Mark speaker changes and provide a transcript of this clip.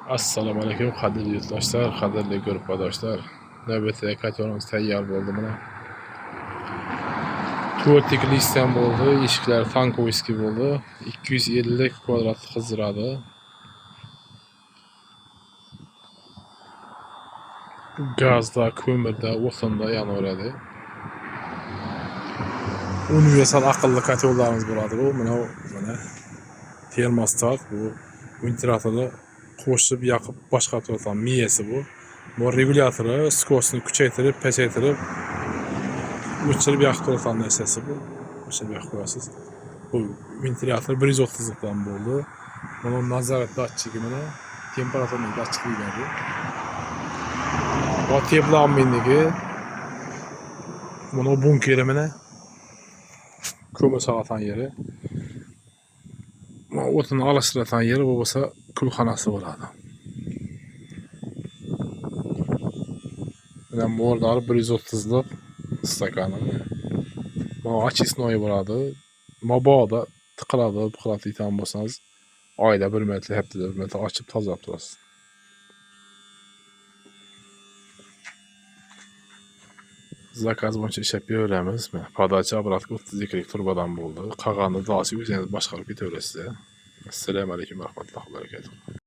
Speaker 1: Assalomu alaykum qadrli yurtdoshlar, qadrli guruhdoshlar. Navbatdagi kotyonimiz tayyor bo'ldi mana. 4 teklisdan bo'ldi, eshiklar tankoviskiy bo'ldi. 250 kvadrat qizdiradi. Gazda, ko'mirda, o'tinda yanaveradi. Universal aqlli kotyonlarimiz bo'ladi bu. Mana termostat bu ventilyatorni qo'shib yoqib boshqarib turadigan miyasi bu. Bu regulyatori skosini kuchaytirib, pasaytirib, o'chirib yoqib turadigan narsasi bu. O'chirib yoqib qo'yasiz. Bu ventilyator 130 dan bo'ldi. Mana nazorat datchigi mana temperaturani datchiklaydi. Bu teplamligi. Mana bunkeri mana ko'mir solatan yeri. Mana o'tini alashtiradigan yeri bo'lsa kulxonasi bo'ladi. Mana morlar 130 lik stakani. Mana очистной bo'ladi. Mabodo tiqiladi deytan bo'lsangiz, oyda 1 metr, haftada 1 metr ochib tozalab turasiz. Zakaz bo'yicha ishlab beraveramiz. Podacha obratga 32 lik turbadan bo'ldi. Qolganini dosi o'zingiz boshqarib ketaverasiz. Assalomu alaykum va rahmatullohi va barakatuh.